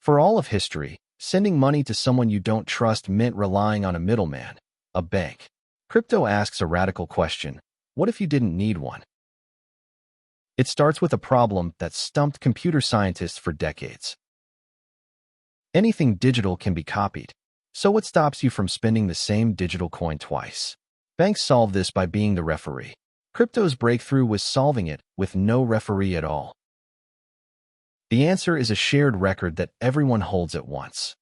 For all of history, sending money to someone you don't trust meant relying on a middleman, a bank. Crypto asks a radical question: what if you didn't need one? It starts with a problem that stumped computer scientists for decades. Anything digital can be copied. So what stops you from spending the same digital coin twice? Banks solve this by being the referee. Crypto's breakthrough was solving it with no referee at all. The answer is a shared record that everyone holds at once.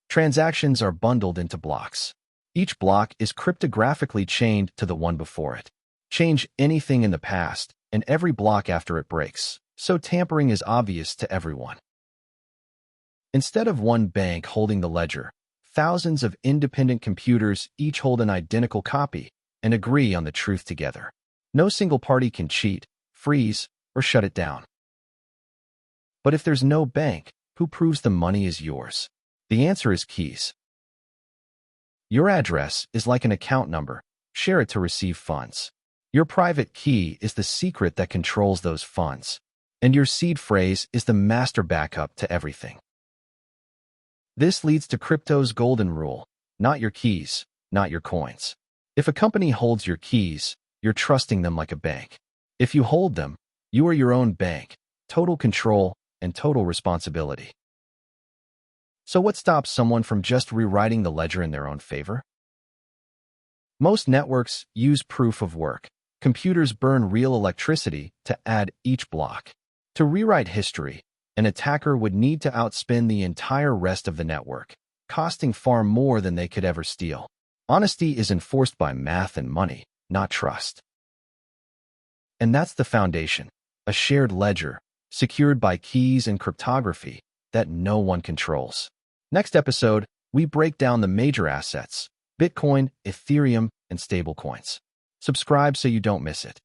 Transactions are bundled into blocks. Each block is cryptographically chained to the one before it. Change anything in the past, and every block after it breaks, so tampering is obvious to everyone. Instead of one bank holding the ledger, thousands of independent computers each hold an identical copy and agree on the truth together. No single party can cheat, freeze, or shut it down. But if there's no bank, who proves the money is yours? The answer is keys. Your address is like an account number. Share it to receive funds. Your private key is the secret that controls those funds. And your seed phrase is the master backup to everything. This leads to crypto's golden rule: not your keys, not your coins. If a company holds your keys, you're trusting them like a bank. If you hold them, you are your own bank, total control and total responsibility. So what stops someone from just rewriting the ledger in their own favor? Most networks use proof of work. Computers burn real electricity to add each block. To rewrite history, an attacker would need to outspend the entire rest of the network, costing far more than they could ever steal. Honesty is enforced by math and money, not trust. And that's the foundation: a shared ledger, secured by keys and cryptography that no one controls. Next episode, we break down the major assets: Bitcoin, Ethereum, and stablecoins. Subscribe so you don't miss it.